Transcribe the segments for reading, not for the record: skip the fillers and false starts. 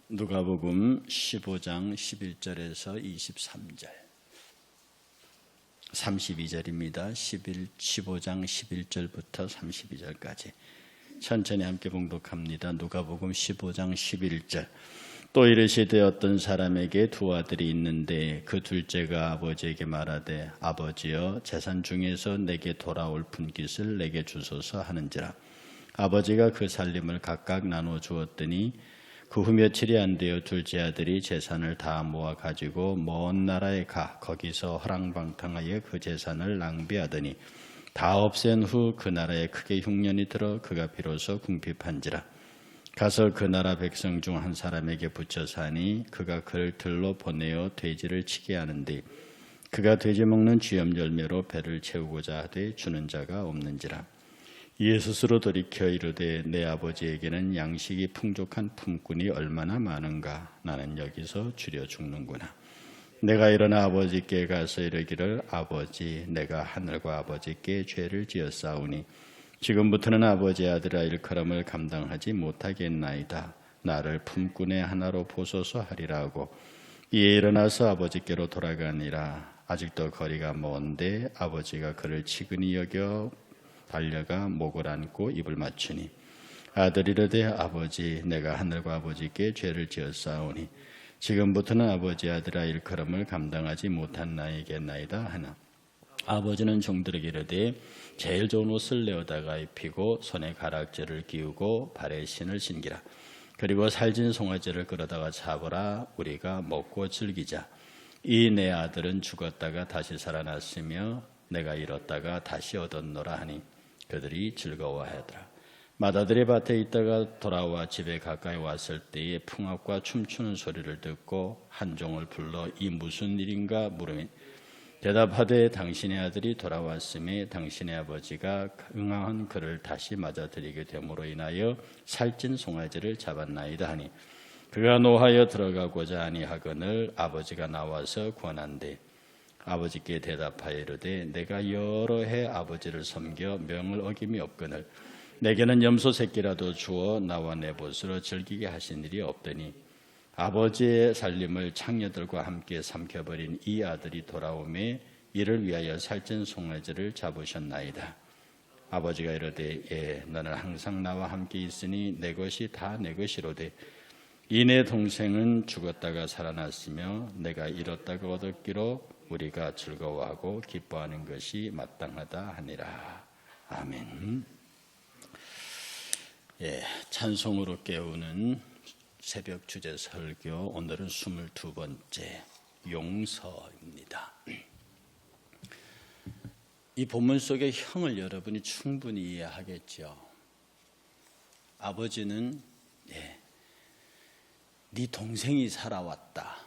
누가복음 15장 11절에서 23절 32절입니다. 15장 11절부터 32절까지 천천히 함께 봉독합니다. 누가복음 15장 11절. 또 이르시되 어떤 사람에게 두 아들이 있는데 그 둘째가 아버지에게 말하되 아버지여 재산 중에서 내게 돌아올 분깃을 내게 주소서 하는지라. 아버지가 그 살림을 각각 나누어 주었더니 그 후 며칠이 안 되어 둘째 아들이 재산을 다 모아 가지고 먼 나라에 가 거기서 허랑방탕하여 그 재산을 낭비하더니 다 없앤 후 그 나라에 크게 흉년이 들어 그가 비로소 궁핍한지라. 가서 그 나라 백성 중 한 사람에게 붙여 사니 그가 그를 들로 보내어 돼지를 치게 하는데 그가 돼지 먹는 쥐염 열매로 배를 채우고자 하되 주는 자가 없는지라. 이에 스스로 돌이켜 이르되 내 아버지에게는 양식이 풍족한 품꾼이 얼마나 많은가. 나는 여기서 줄여 죽는구나. 내가 일어나 아버지께 가서 이르기를 아버지 내가 하늘과 아버지께 죄를 지었사오니 지금부터는 아버지의 아들아 일컬음을 감당하지 못하겠나이다. 나를 품꾼의 하나로 보소서 하리라 하고 이에 일어나서 아버지께로 돌아가니라. 아직도 거리가 먼데 아버지가 그를 치근히 여겨 달려가 목을 안고 입을 맞추니 아들이 이르되 아버지 내가 하늘과 아버지께 죄를 지었사오니 지금부터는 아버지의 아들아 일컬음을 감당하지 못한 나이겠나이다 하나. 아버지는 종들에게 이르되 제일 좋은 옷을 내어다가 입히고 손에 가락지를 끼우고 발에 신을 신기라. 그리고 살진 송아지를 끌어다가 잡으라. 우리가 먹고 즐기자. 이 내 아들은 죽었다가 다시 살아났으며 내가 잃었다가 다시 얻었노라 하니 그들이 즐거워하더라. 맏아들이 밭에 있다가 돌아와 집에 가까이 왔을 때에 풍악과 춤추는 소리를 듣고 한 종을 불러 이 무슨 일인가 물으니 대답하되 당신의 아들이 돌아왔음에 당신의 아버지가 응하한 그를 다시 맞아들이게 됨으로 인하여 살찐 송아지를 잡았나이다 하니 그가 노하여 들어가고자 아니하거늘 아버지가 나와서 권한대 아버지께 대답하여 이르되 내가 여러 해 아버지를 섬겨 명을 어김이 없거늘 내게는 염소 새끼라도 주어 나와 내 벗으로 즐기게 하신 일이 없더니 아버지의 살림을 창녀들과 함께 삼켜버린 이 아들이 돌아오매 이를 위하여 살찐 송아지를 잡으셨나이다. 아버지가 이르되 예 너는 항상 나와 함께 있으니 내 것이 다 내 것이로되 이 내 동생은 죽었다가 살아났으며 내가 잃었다가 얻었기로 우리가 즐거워하고 기뻐하는 것이 마땅하다 하니라. 아멘. 예, 찬송으로 깨우는 새벽 주제 설교 오늘은 22번째 용서입니다. 이 본문 속의 형을 여러분이 충분히 이해하겠죠. 아버지는 네 동생이 살아왔다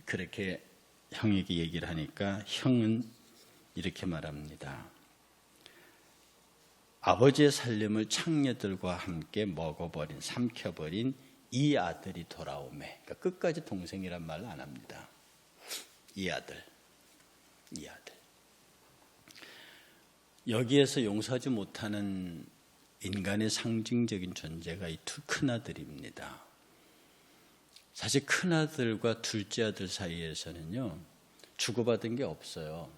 그렇게 형에게 얘기를 하니까 형은 이렇게 말합니다. 아버지의 살림을 창녀들과 함께 먹어버린 삼켜버린 이 아들이 돌아오매. 그러니까 끝까지 동생이란 말을 안 합니다. 이 아들. 여기에서 용서하지 못하는 인간의 상징적인 존재가 이 두 큰아들입니다. 사실 큰아들과 둘째 아들 사이에서는요 주고받은 게 없어요.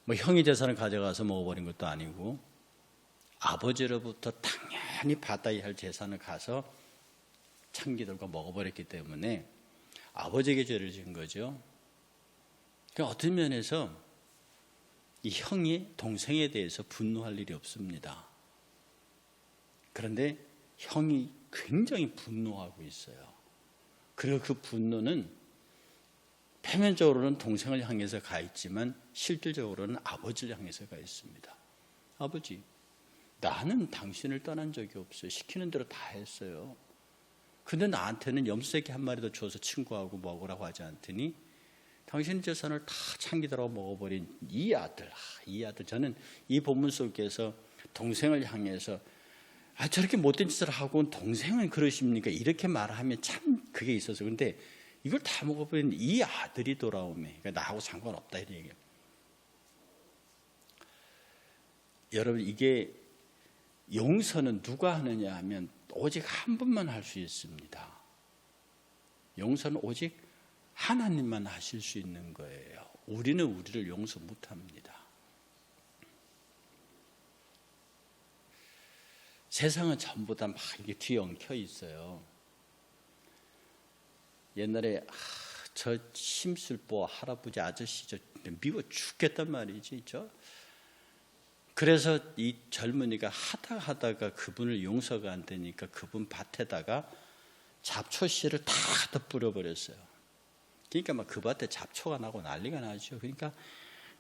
뭐 형이 재산을 가져가서 먹어버린 것도 아니고 아버지로부터 당연히 받아야 할 재산을 가서 창기들과 먹어버렸기 때문에 아버지에게 죄를 지은 거죠. 그러니까 어떤 면에서 이 형이 동생에 대해서 분노할 일이 없습니다. 그런데 형이 굉장히 분노하고 있어요. 그리고 그 분노는 표면적으로는 동생을 향해서 가 있지만 실질적으로는 아버지를 향해서 가 있습니다. 아버지, 나는 당신을 떠난 적이 없어요. 시키는 대로 다 했어요. 근데 나한테는 염소새끼 한 마리 더 줘서 친구하고 먹으라고 하지 않더니 당신 재산을 다 창기들하고 먹어버린 이 아들. 저는 이 본문 속에서 동생을 향해서 저렇게 못된 짓을 하고 동생은 그러십니까? 이렇게 말하면 참 그게 있어서. 근데 이걸 다 먹어버린 이 아들이 돌아오매. 그러니까 나하고 상관없다 이런 얘기예요. 여러분 이게 용서는 누가 하느냐 하면 오직 한 분만 할 수 있습니다. 용서는 오직 하나님만 하실 수 있는 거예요. 우리는 우리를 용서 못합니다. 세상은 전부 다 막 이게 뒤엉켜 있어요. 옛날에 저 심술보 할아버지 아저씨 저 미워 죽겠단 말이지. 그래서 이 젊은이가 하다가 그분을 용서가 안 되니까 그분 밭에다가 잡초 씨를 다 뿌려버렸어요. 그러니까 막 그 밭에 잡초가 나고 난리가 나죠. 그러니까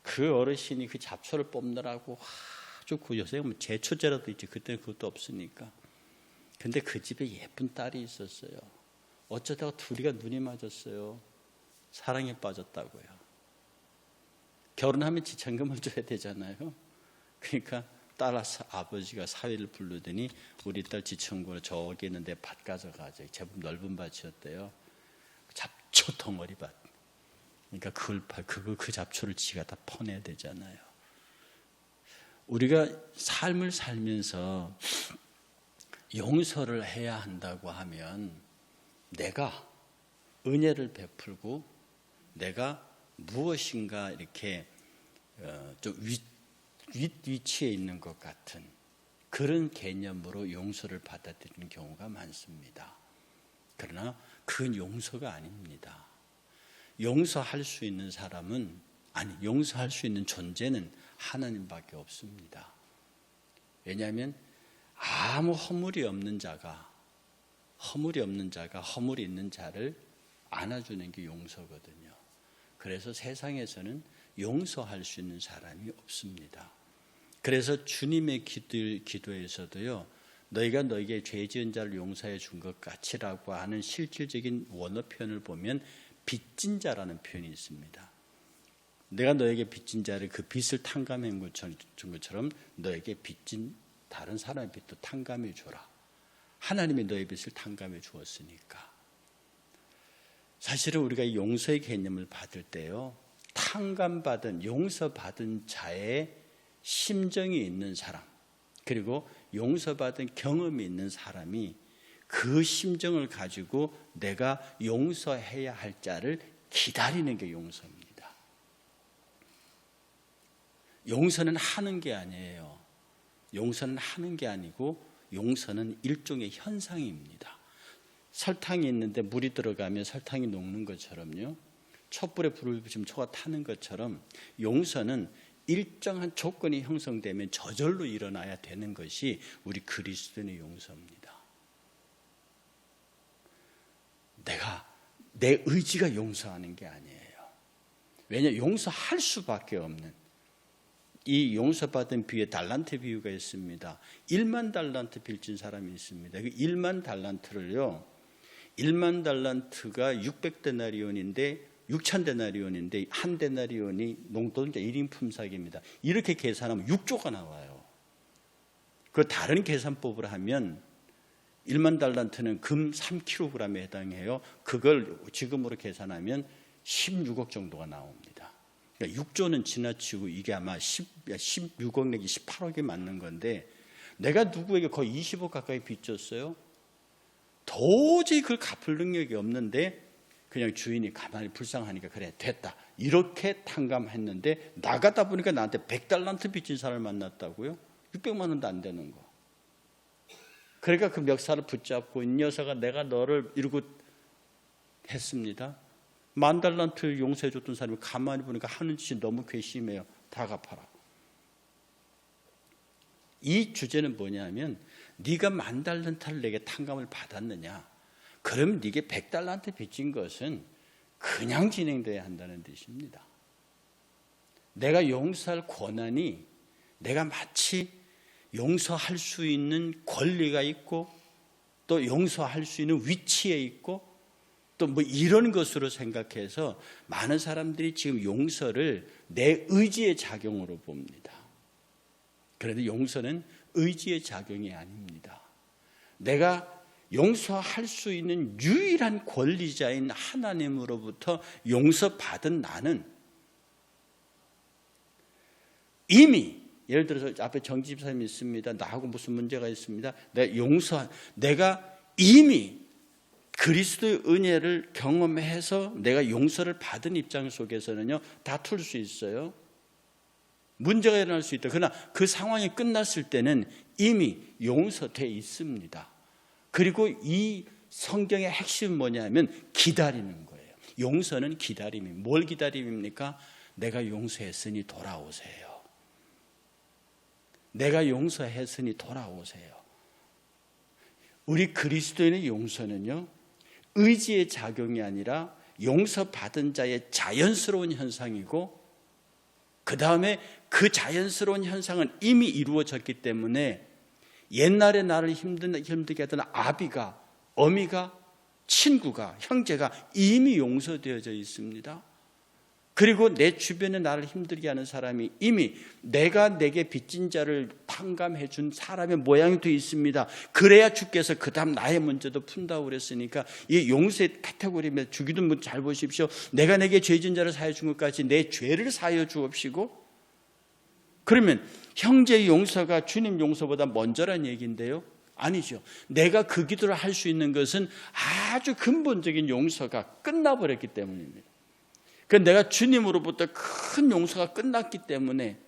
그 어르신이 그 잡초를 뽑느라고 아주 요새 뭐 제초제라도 있지. 그때는 그것도 없으니까. 근데 그 집에 예쁜 딸이 있었어요. 어쩌다가 둘이가 눈이 맞았어요. 사랑에 빠졌다고요. 결혼하면 지참금을 줘야 되잖아요. 그러니까 딸 아버지가 사위를 부르더니 우리 딸 지참금으로 저기 있는데 밭 가져가자. 제법 넓은 밭이었대요. 잡초 덩어리 밭. 그러니까 그 잡초를 지가 다 퍼내야 되잖아요. 우리가 삶을 살면서 용서를 해야 한다고 하면 내가 은혜를 베풀고 내가 무엇인가 이렇게 좀 위치에 있는 것 같은 그런 개념으로 용서를 받아들이는 경우가 많습니다. 그러나 그건 용서가 아닙니다. 용서할 수 있는 사람은 용서할 수 있는 존재는 하나님밖에 없습니다. 왜냐하면 아무 허물이 없는 자가 허물이 있는 자를 안아주는 게 용서거든요. 그래서 세상에서는 용서할 수 있는 사람이 없습니다. 그래서 주님의 기도에서도요, 너희가 너에게 죄 지은 자를 용서해 준 것 같이라고 하는 실질적인 원어 표현을 보면 빚진 자라는 표현이 있습니다. 내가 너에게 빚진 자를 그 빚을 탕감해 준 것처럼 너에게 빚진 다른 사람의 빚도 탕감해 줘라. 하나님이 너의 빚을 탕감해 주었으니까. 사실은 우리가 이 용서의 개념을 받을 때요, 탕감받은 용서받은 자의 심정이 있는 사람, 그리고 용서받은 경험이 있는 사람이 그 심정을 가지고 내가 용서해야 할 자를 기다리는 게 용서입니다. 용서는 하는 게 아니에요. 용서는 하는 게 아니고 용서는 일종의 현상입니다. 설탕이 있는데 물이 들어가면 설탕이 녹는 것처럼요, 촛불에 불을 붙이면 초가 타는 것처럼 용서는 일정한 조건이 형성되면 저절로 일어나야 되는 것이 우리 그리스도인의 용서입니다. 내 의지가 용서하는 게 아니에요. 왜냐하면 용서할 수밖에 없는, 이 용서받은 비유에 달란트 비유가 있습니다. 1만 달란트 빚진 사람이 있습니다. 그 1만 달란트를요, 1만 달란트가 600데나리온인데 6,000데나리온인데 한 데나리온이 농도자 1인 품삯입니다. 이렇게 계산하면 6조가 나와요. 그 다른 계산법을 하면 1만 달란트는 금 3kg에 해당해요. 그걸 지금으로 계산하면 16억 정도가 나옵니다. 그러니까 6조는 지나치고 이게 아마 16억 내지 18억이 맞는 건데, 내가 누구에게 거의 20억 가까이 빚졌어요. 도저히 그걸 갚을 능력이 없는데 그냥 주인이 가만히 불쌍하니까 그래 됐다 이렇게 탕감했는데, 나가다 보니까 나한테 100달란트 빚진 사람을 만났다고요? 600만 원도 안 되는 거. 그러니까 그 멱살을 붙잡고 이 녀석아 내가 너를 이러고 했습니다. 10,000달란트 용서해 줬던 사람이 가만히 보니까 하는 짓이 너무 괘씸해요. 다 갚아라. 이 주제는 뭐냐면, 네가 10,000달란트를 내게 탕감을 받았느냐, 그러면 네게 100달란트 빚진 것은 그냥 진행돼야 한다는 뜻입니다. 내가 용서할 권한이, 내가 마치 용서할 수 있는 권리가 있고 또 용서할 수 있는 위치에 있고 또 뭐 이런 것으로 생각해서 많은 사람들이 지금 용서를 내 의지의 작용으로 봅니다. 그런데 용서는 의지의 작용이 아닙니다. 내가 용서할 수 있는 유일한 권리자인 하나님으로부터 용서받은 나는 이미 예를 들어서 앞에 정지 집사님이 있습니다. 나하고 무슨 문제가 있습니다. 내가 이미 그리스도의 은혜를 경험해서 내가 용서를 받은 입장 속에서는요, 다툴 수 있어요. 문제가 일어날 수 있다. 그러나 그 상황이 끝났을 때는 이미 용서돼 있습니다. 그리고 이 성경의 핵심은 뭐냐면 기다리는 거예요. 용서는 기다림입니다. 뭘 기다림입니까? 내가 용서했으니 돌아오세요. 내가 용서했으니 돌아오세요. 우리 그리스도인의 용서는요, 의지의 작용이 아니라 용서받은 자의 자연스러운 현상이고, 그 다음에 그 자연스러운 현상은 이미 이루어졌기 때문에 옛날에 나를 힘들게 했던 아비가, 어미가, 친구가, 형제가 이미 용서되어져 있습니다. 그리고 내 주변에 나를 힘들게 하는 사람이 이미 내가 내게 빚진 자를 탕감해 준 사람의 모양이 되어 있습니다. 그래야 주께서 그 다음 나의 문제도 푼다고 그랬으니까 이 용서의 카테고리면 주기도 잘 보십시오. 내가 내게 죄진 자를 사하여 준 것까지 내 죄를 사하여 주옵시고, 그러면 형제의 용서가 주님 용서보다 먼저란 얘기인데요? 아니죠. 내가 그 기도를 할 수 있는 것은 아주 근본적인 용서가 끝나버렸기 때문입니다. 내가 주님으로부터 큰 용서가 끝났기 때문에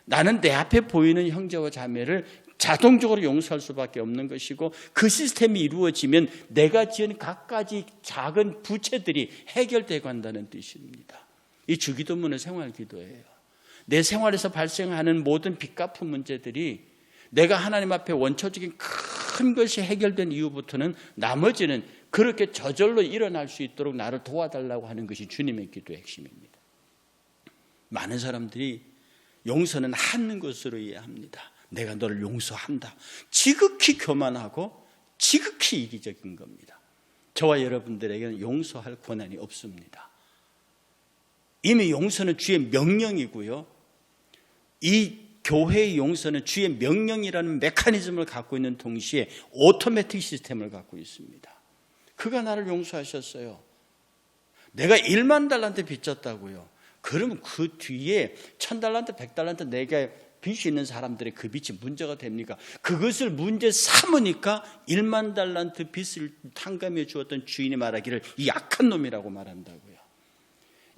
나는 내 앞에 보이는 형제와 자매를 자동적으로 용서할 수밖에 없는 것이고, 그 시스템이 이루어지면 내가 지은 갖가지 작은 부채들이 해결되고 한다는 뜻입니다. 이 주기도문의 생활기도예요. 내 생활에서 발생하는 모든 빚 갚은 문제들이 내가 하나님 앞에 원초적인 큰 것이 해결된 이후부터는 나머지는 그렇게 저절로 일어날 수 있도록 나를 도와달라고 하는 것이 주님의 기도의 핵심입니다. 많은 사람들이 용서는 하는 것으로 이해합니다. 내가 너를 용서한다. 지극히 교만하고 지극히 이기적인 겁니다. 저와 여러분들에게는 용서할 권한이 없습니다. 이미 용서는 주의 명령이고요, 이 교회의 용서는 주의 명령이라는 메커니즘을 갖고 있는 동시에 오토매틱 시스템을 갖고 있습니다. 그가 나를 용서하셨어요. 내가 1만 달란트 빚졌다고요. 그러면 그 뒤에 1000달란트, 100달란트 내게 빚이 있는 사람들의 그 빚이 문제가 됩니까? 그것을 문제 삼으니까 1만 달란트 빚을 탕감해 주었던 주인이 말하기를 이 악한 놈이라고 말한다고요.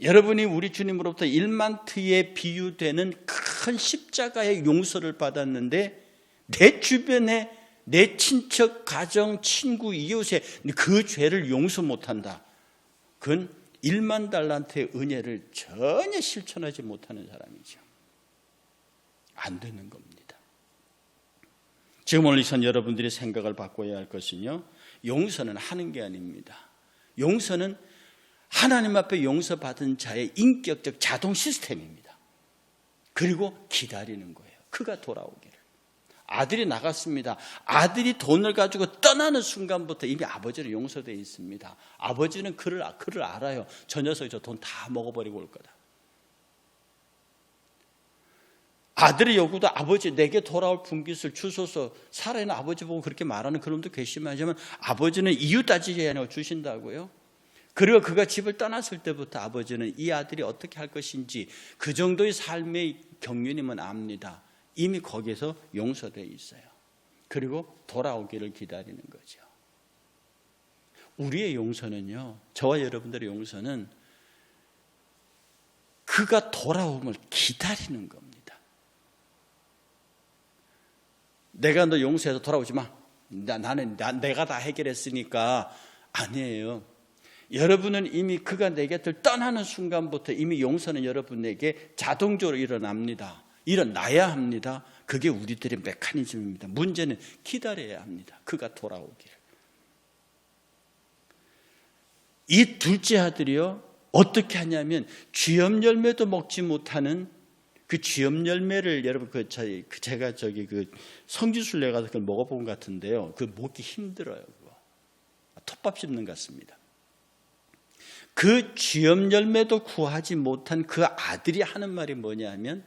여러분이 우리 주님으로부터 1만트에 비유되는 큰 십자가의 용서를 받았는데 내 주변에 내 친척, 가정, 친구, 이웃에 그 죄를 용서 못한다. 그건 1만 달란트의 은혜를 전혀 실천하지 못하는 사람이죠. 안 되는 겁니다. 지금 오늘 이 시간 여러분들이 생각을 바꿔야 할 것은요, 용서는 하는 게 아닙니다. 용서는 하나님 앞에 용서받은 자의 인격적 자동 시스템입니다. 그리고 기다리는 거예요. 그가 돌아오기를. 아들이 나갔습니다. 아들이 돈을 가지고 떠나는 순간부터 이미 아버지는 용서되어 있습니다. 아버지는 그를 알아요. 저 녀석이 저 돈 다 먹어버리고 올 거다. 아들의 요구도 아버지 내게 돌아올 분깃을 주소서. 살아있는 아버지 보고 그렇게 말하는 그놈도 괘씸하지만 아버지는 이유 따지지 않고 주신다고요. 그리고 그가 집을 떠났을 때부터 아버지는 이 아들이 어떻게 할 것인지 그 정도의 삶의 경륜이면 압니다. 이미 거기에서 용서되어 있어요. 그리고 돌아오기를 기다리는 거죠. 우리의 용서는요, 저와 여러분들의 용서는 그가 돌아옴을 기다리는 겁니다. 내가 너 용서해서 돌아오지 마. 내가 다 해결했으니까. 아니에요. 여러분은 이미 그가 내 곁을 떠나는 순간부터 이미 용서는 여러분에게 자동적으로 일어나야 합니다. 그게 우리들의 메커니즘입니다. 문제는 기다려야 합니다. 그가 돌아오기를. 이 둘째 아들이요, 어떻게 하냐면 쥐염 열매도 먹지 못하는 그 쥐염 열매를 여러분 제가 그 성지순례 가서 그걸 먹어본 것 같은데요. 그 먹기 힘들어요. 그거. 톱밥 씹는 것 같습니다. 그 쥐염 열매도 구하지 못한 그 아들이 하는 말이 뭐냐면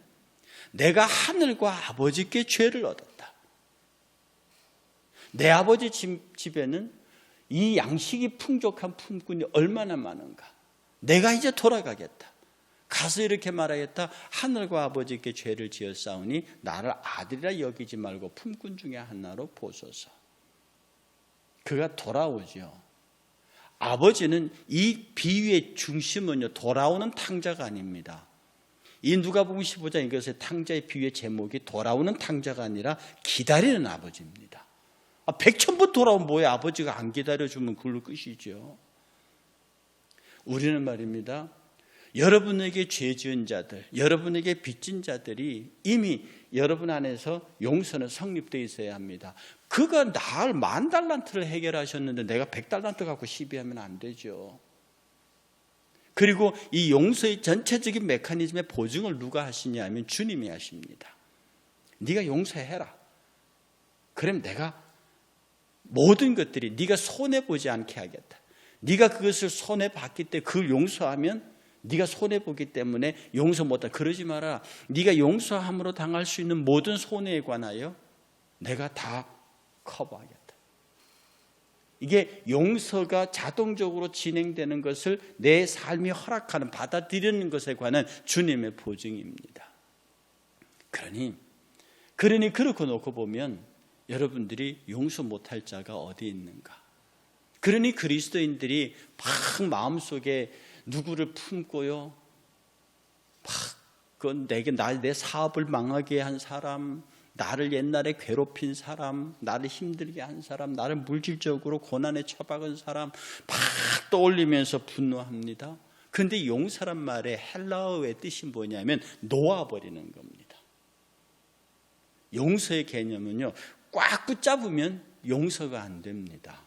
내가 하늘과 아버지께 죄를 얻었다. 내 아버지 집에는 이 양식이 풍족한 품꾼이 얼마나 많은가. 내가 이제 돌아가겠다. 가서 이렇게 말하겠다. 하늘과 아버지께 죄를 지었사오니 나를 아들이라 여기지 말고 품꾼 중에 하나로 보소서. 그가 돌아오죠. 아버지는 이 비유의 중심은요, 돌아오는 탕자가 아닙니다. 이 누가복음 15장 이것의 탕자의 비유의 제목이 돌아오는 탕자가 아니라 기다리는 아버지입니다. 백천번 돌아오면 뭐예요? 아버지가 안 기다려주면 그걸로 끝이죠. 우리는 말입니다, 여러분에게 죄 지은 자들, 여러분에게 빚진 자들이 이미 여러분 안에서 용서는 성립되어 있어야 합니다. 그가 날 10,000달란트를 해결하셨는데 내가 100달란트 갖고 시비하면 안 되죠. 그리고 이 용서의 전체적인 메커니즘의 보증을 누가 하시냐 하면 주님이 하십니다. 네가 용서해라. 그럼 내가 모든 것들이 네가 손해보지 않게 하겠다. 네가 그것을 손해봤기 때문에 그걸 용서하면 네가 손해보기 때문에 용서 못한다. 그러지 마라. 네가 용서함으로 당할 수 있는 모든 손해에 관하여 내가 다 커버하겠다. 이게 용서가 자동적으로 진행되는 것을 내 삶이 허락하는, 받아들이는 것에 관한 주님의 보증입니다. 그러니 그렇게 놓고 보면 여러분들이 용서 못할 자가 어디 있는가? 그러니 그리스도인들이 막 마음속에 누구를 품고요, 막 내 사업을 망하게 한 사람, 나를 옛날에 괴롭힌 사람, 나를 힘들게 한 사람, 나를 물질적으로 고난에 처박은 사람 막 떠올리면서 분노합니다. 그런데 용서란 말의 헬라어의 뜻이 뭐냐면 놓아버리는 겁니다. 용서의 개념은요, 꽉 붙잡으면 용서가 안 됩니다.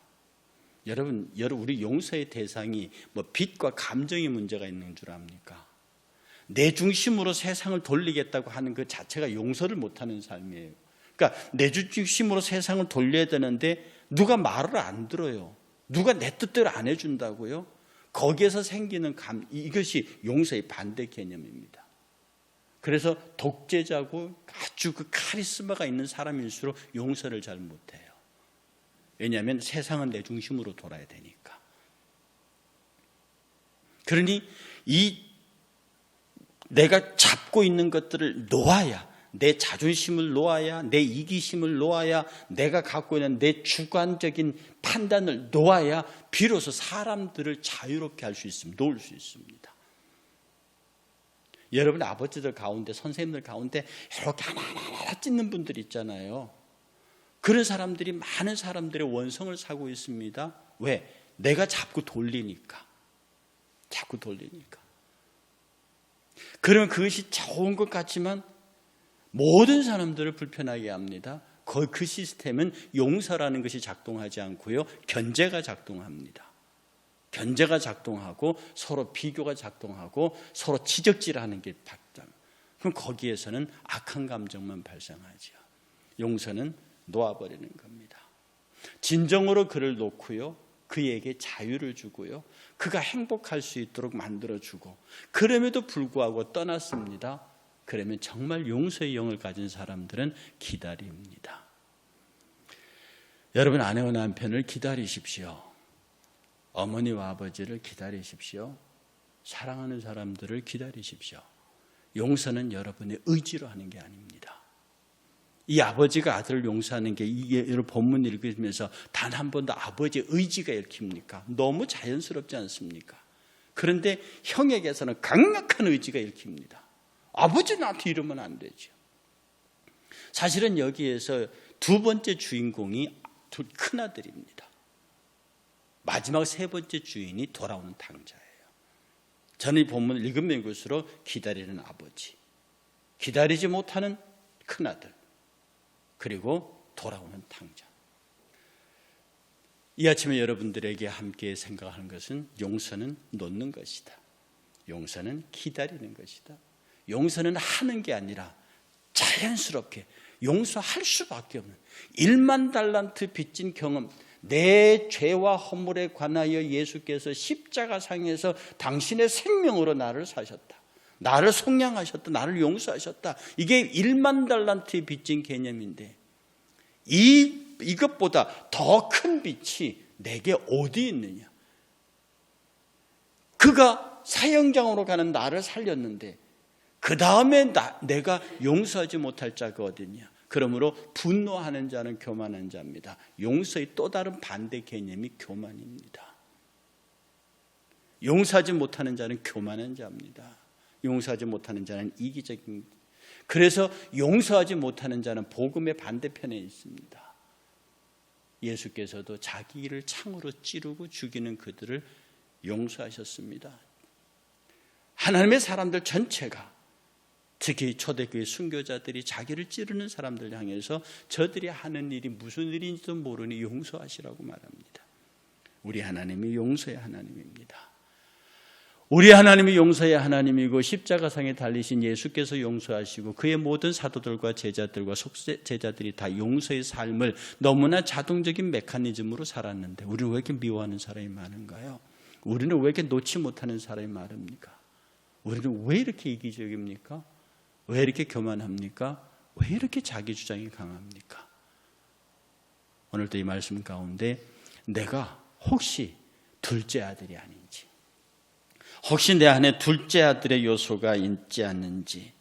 여러분, 우리 용서의 대상이 뭐 빚과 감정의 문제가 있는 줄 압니까? 내 중심으로 세상을 돌리겠다고 하는 그 자체가 용서를 못하는 삶이에요. 그러니까 내 중심으로 세상을 돌려야 되는데 누가 말을 안 들어요. 누가 내 뜻대로 안 해준다고요? 거기에서 생기는 이것이 용서의 반대 개념입니다. 그래서 독재자고 아주 그 카리스마가 있는 사람일수록 용서를 잘 못해요. 왜냐하면 세상은 내 중심으로 돌아야 되니까. 그러니 내가 잡고 있는 것들을 놓아야, 내 자존심을 놓아야, 내 이기심을 놓아야, 내가 갖고 있는 내 주관적인 판단을 놓아야 비로소 사람들을 자유롭게 할 수 있습니다. 놓을 수 있습니다. 여러분 아버지들 가운데, 선생님들 가운데 이렇게 하나하나 찢는 분들 있잖아요. 그런 사람들이 많은 사람들의 원성을 사고 있습니다. 왜? 내가 자꾸 돌리니까. 그러면 그것이 좋은 것 같지만 모든 사람들을 불편하게 합니다. 그 시스템은 용서라는 것이 작동하지 않고요, 견제가 작동합니다. 견제가 작동하고 서로 비교가 작동하고 서로 지적질하는 게 발동. 그럼 거기에서는 악한 감정만 발생하죠. 용서는 놓아버리는 겁니다. 진정으로 그를 놓고요, 그에게 자유를 주고요, 그가 행복할 수 있도록 만들어주고, 그럼에도 불구하고 떠났습니다. 그러면 정말 용서의 영을 가진 사람들은 기다립니다. 여러분 아내와 남편을 기다리십시오. 어머니와 아버지를 기다리십시오. 사랑하는 사람들을 기다리십시오. 용서는 여러분의 의지로 하는 게 아닙니다. 이 아버지가 아들을 용서하는 게 이게 본문 읽으면서 단 한 번도 아버지의 의지가 읽힙니까? 너무 자연스럽지 않습니까? 그런데 형에게서는 강력한 의지가 읽힙니다. 아버지 나한테 이러면 안 되죠. 사실은 여기에서 두 번째 주인공이 두 큰아들입니다. 마지막 세 번째 주인이 돌아오는 탕자예요. 저는 이 본문을 읽으면 읽을수록 기다리는 아버지, 기다리지 못하는 큰아들, 그리고 돌아오는 탕자. 이 아침에 여러분들에게 함께 생각하는 것은 용서는 놓는 것이다. 용서는 기다리는 것이다. 용서는 하는 게 아니라 자연스럽게 용서할 수밖에 없는 10,000달란트 빚진 경험, 내 죄와 허물에 관하여 예수께서 십자가상에서 당신의 생명으로 나를 사셨다, 나를 속량하셨다, 나를 용서하셨다. 이게 10,000달란트의 빚진 개념인데 이것보다 더 큰 빚이 내게 어디 있느냐? 그가 사형장으로 가는 나를 살렸는데 그 다음에 내가 용서하지 못할 자가 어디냐. 그러므로 분노하는 자는 교만한 자입니다. 용서의 또 다른 반대 개념이 교만입니다. 용서하지 못하는 자는 교만한 자입니다. 용서하지 못하는 자는 이기적인. 그래서 용서하지 못하는 자는 복음의 반대편에 있습니다. 예수께서도 자기 일을 창으로 찌르고 죽이는 그들을 용서하셨습니다. 하나님의 사람들 전체가, 특히 초대교회 순교자들이 자기를 찌르는 사람들 향해서 저들이 하는 일이 무슨 일인지도 모르니 용서하시라고 말합니다. 우리 하나님이 용서의 하나님입니다. 우리 하나님이 용서의 하나님이고 십자가상에 달리신 예수께서 용서하시고 그의 모든 사도들과 제자들과 속죄자들이 다 용서의 삶을 너무나 자동적인 메커니즘으로 살았는데 우리는 왜 이렇게 미워하는 사람이 많은가요? 우리는 왜 이렇게 놓지 못하는 사람이 많습니까? 우리는 왜 이렇게 이기적입니까? 왜 이렇게 교만합니까? 왜 이렇게 자기 주장이 강합니까? 오늘도 이 말씀 가운데 내가 혹시 둘째 아들이 아닌지, 혹시 내 안에 둘째 아들의 요소가 있지 않는지,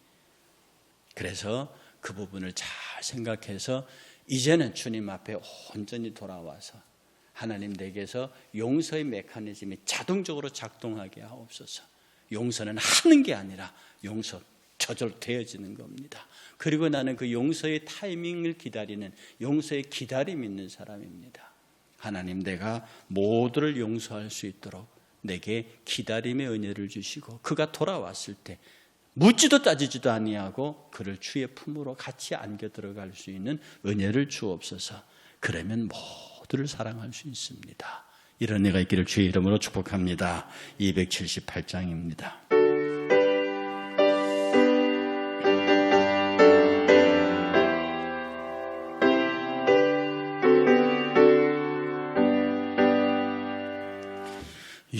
그래서 그 부분을 잘 생각해서 이제는 주님 앞에 온전히 돌아와서 하나님 댁에서 용서의 메커니즘이 자동적으로 작동하게 하옵소서. 용서는 하는 게 아니라 용서 저절로 되어지는 겁니다. 그리고 나는 그 용서의 타이밍을 기다리는 용서의 기다림 있는 사람입니다. 하나님, 내가 모두를 용서할 수 있도록 내게 기다림의 은혜를 주시고 그가 돌아왔을 때 묻지도 따지지도 아니하고 그를 주의 품으로 같이 안겨 들어갈 수 있는 은혜를 주옵소서. 그러면 모두를 사랑할 수 있습니다. 이런 은혜가 있기를 주의 이름으로 축복합니다. 278장입니다.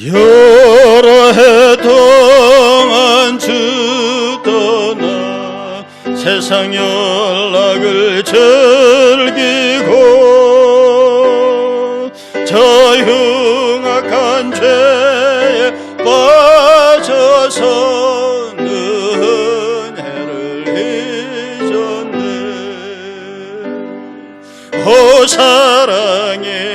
여러 해 동안 주 떠나 세상 연락을 즐기고 저 흉악한 죄에 빠져서 은혜를 잊었네. 오 사랑의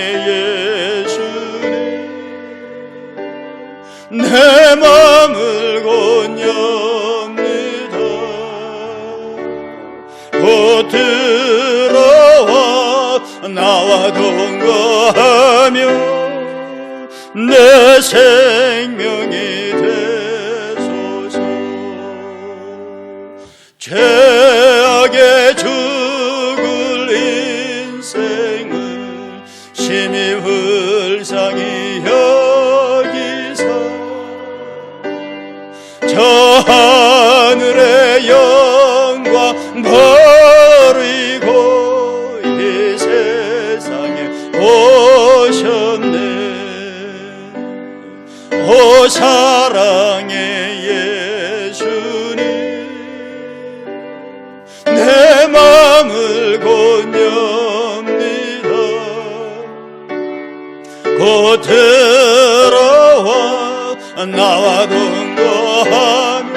내 맘을 건넵니다. 곧 들어와 나와 동거하며 내 생명이 되소서. 죄악에 죽을 인생을 심히 불쌍히 저 하늘의 영광 버리고 이 세상에 오셨네. 오 사랑의 예수님, 내 맘을 건넵니다. 곧 들어와 나와 동거하며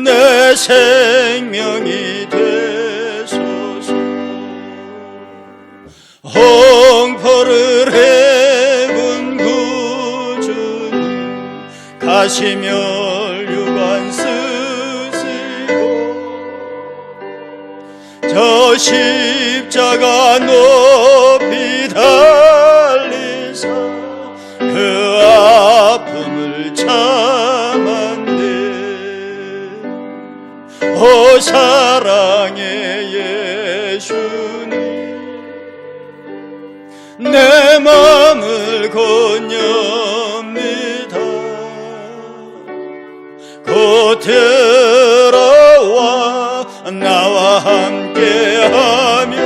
내 생명이 되소서. 홍포를 해군 구주님 가시멸류관 쓰시고 저 십자가 높이 달리사 그 아픔을 참았네. 오 사랑의 예수님, 내 맘을 건넵니다. 곧 들어와 나와 함께하며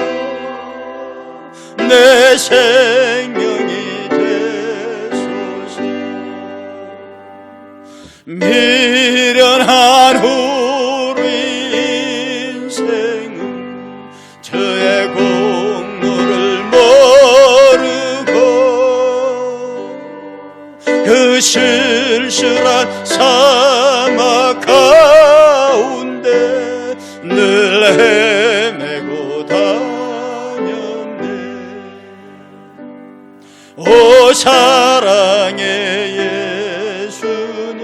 내 생명이 미련한 우리 인생은 저의 공로를 모르고 그 쓸쓸한 사막 가운데 늘 헤매고 다녔네. 오 사랑의 예수님,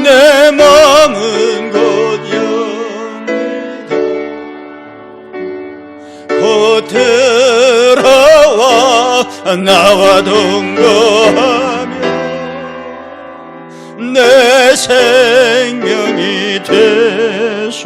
내 마음은 곧 영이다. 곧 들어와 나와 동거하며 내 생명이 되소서.